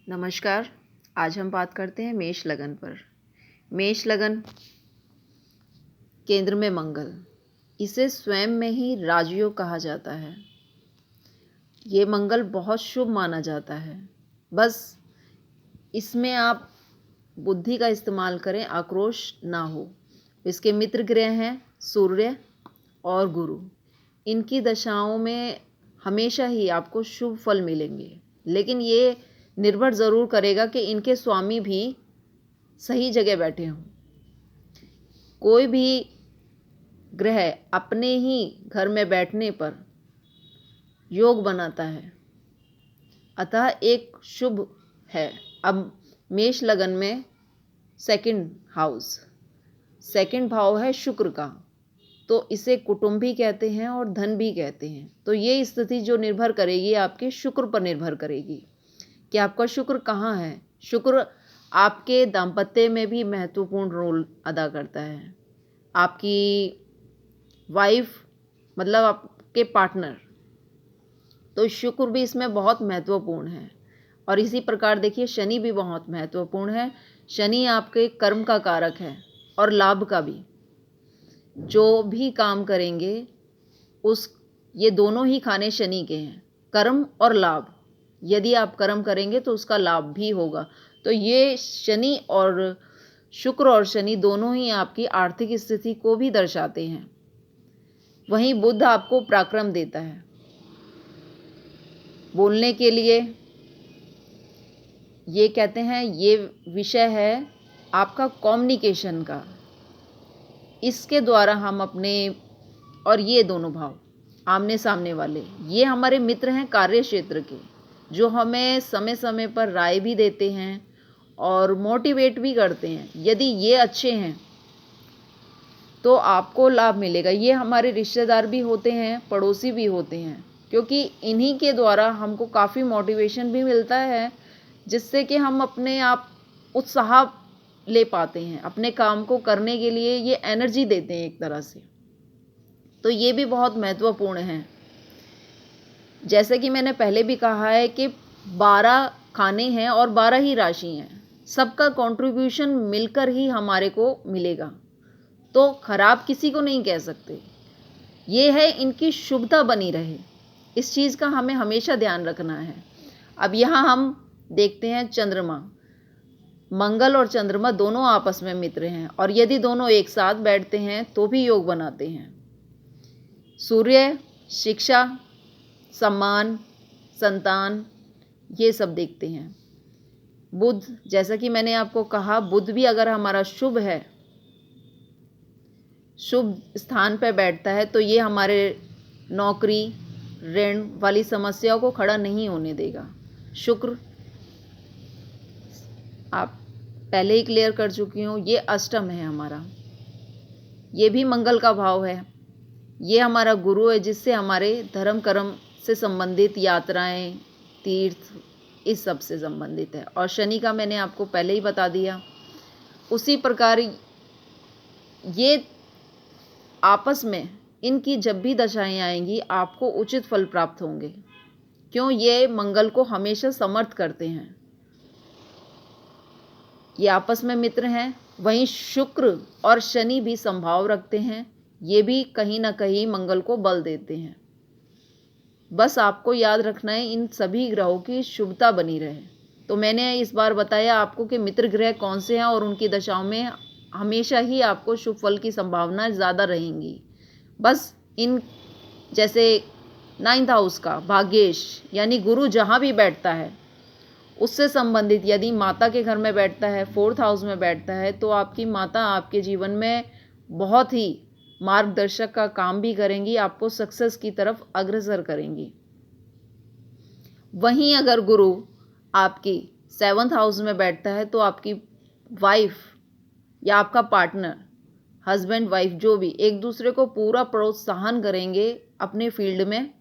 नमस्कार। आज हम बात करते हैं मेष लगन पर। मेष लगन, केंद्र में मंगल, इसे स्वयं में ही राजयोग कहा जाता है। ये मंगल बहुत शुभ माना जाता है। बस इसमें आप बुद्धि का इस्तेमाल करें, आक्रोश ना हो। इसके मित्र ग्रह हैं सूर्य और गुरु। इनकी दशाओं में हमेशा ही आपको शुभ फल मिलेंगे, लेकिन ये निर्भर ज़रूर करेगा कि इनके स्वामी भी सही जगह बैठे हों। कोई भी ग्रह अपने ही घर में बैठने पर योग बनाता है, अतः एक शुभ है। अब मेष लगन में सेकंड भाव है शुक्र का, तो इसे कुटुंब भी कहते हैं और धन भी कहते हैं। तो ये स्थिति जो निर्भर करेगी आपके शुक्र पर निर्भर करेगी कि आपका शुक्र कहाँ है। शुक्र आपके दाम्पत्य में भी महत्वपूर्ण रोल अदा करता है। आपकी वाइफ मतलब आपके पार्टनर, तो शुक्र भी इसमें बहुत महत्वपूर्ण है। और इसी प्रकार देखिए शनि भी बहुत महत्वपूर्ण है। शनि आपके कर्म का कारक है और लाभ का भी। जो भी काम करेंगे ये दोनों ही खाने शनि के हैं, कर्म और लाभ। यदि आप कर्म करेंगे तो उसका लाभ भी होगा। तो ये शनि और शुक्र और शनि दोनों ही आपकी आर्थिक स्थिति को भी दर्शाते हैं। वहीं बुध आपको पराक्रम देता है बोलने के लिए। ये कहते हैं ये विषय है आपका कम्युनिकेशन का। इसके द्वारा हम अपने, और ये दोनों भाव आमने सामने वाले, ये हमारे मित्र हैं कार्य क्षेत्र के, जो हमें समय समय पर राय भी देते हैं और मोटिवेट भी करते हैं। यदि ये अच्छे हैं तो आपको लाभ मिलेगा। ये हमारे रिश्तेदार भी होते हैं, पड़ोसी भी होते हैं, क्योंकि इन्हीं के द्वारा हमको काफ़ी मोटिवेशन भी मिलता है, जिससे कि हम अपने आप उत्साह ले पाते हैं। अपने काम को करने के लिए ये एनर्जी देते हैं एक तरह से। तो ये भी बहुत महत्वपूर्ण है। जैसे कि मैंने पहले भी कहा है कि 12 खाने हैं और 12 ही राशि हैं। सबका कंट्रीब्यूशन मिलकर ही हमारे को मिलेगा, तो खराब किसी को नहीं कह सकते। ये है इनकी शुभता बनी रहे, इस चीज़ का हमें हमेशा ध्यान रखना है। अब यहाँ हम देखते हैं चंद्रमा। मंगल और चंद्रमा दोनों आपस में मित्र हैं, और यदि दोनों एक साथ बैठते हैं तो भी योग बनाते हैं। सूर्य शिक्षा, सम्मान, संतान, ये सब देखते हैं। बुध, जैसा कि मैंने आपको कहा, बुध भी अगर हमारा शुभ है, शुभ स्थान पर बैठता है, तो ये हमारे नौकरी ऋण वाली समस्याओं को खड़ा नहीं होने देगा। शुक्र आप पहले ही क्लियर कर चुकी हूँ, ये अष्टम है हमारा, ये भी मंगल का भाव है। ये हमारा गुरु है, जिससे हमारे धर्म कर्म से संबंधित यात्राएं, तीर्थ, इस सब से संबंधित है। और शनि का मैंने आपको पहले ही बता दिया। उसी प्रकार ये आपस में, इनकी जब भी दशाएं आएंगी आपको उचित फल प्राप्त होंगे। क्यों? ये मंगल को हमेशा समर्थ करते हैं। ये आपस में मित्र हैं। वहीं शुक्र और शनि भी संभाव रखते हैं, ये भी कहीं ना कहीं मंगल को बल देते हैं। बस आपको याद रखना है इन सभी ग्रहों की शुभता बनी रहे। तो मैंने इस बार बताया आपको कि मित्र ग्रह कौन से हैं और उनकी दशाओं में हमेशा ही आपको शुभ फल की संभावना ज़्यादा रहेंगी। बस इन, जैसे 9th हाउस का भाग्येश यानी गुरु जहाँ भी बैठता है उससे संबंधित, यदि माता के घर में बैठता है, 4th हाउस में बैठता है, तो आपकी माता आपके जीवन में बहुत ही मार्गदर्शक का काम भी करेंगी, आपको सक्सेस की तरफ अग्रसर करेंगी। वहीं अगर गुरु आपकी 7th हाउस में बैठता है, तो आपकी वाइफ या आपका पार्टनर, हस्बैंड वाइफ जो भी, एक दूसरे को पूरा प्रोत्साहन करेंगे, अपने फील्ड में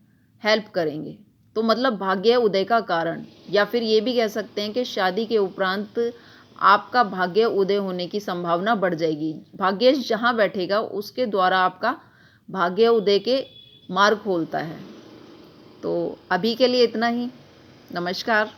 हेल्प करेंगे। तो मतलब भाग्य उदय का कारण, या फिर ये भी कह सकते हैं कि शादी के उपरांत आपका भाग्य उदय होने की संभावना बढ़ जाएगी। भाग्य जहाँ बैठेगा उसके द्वारा आपका भाग्य उदय के मार्ग खोलता है। तो अभी के लिए इतना ही। नमस्कार।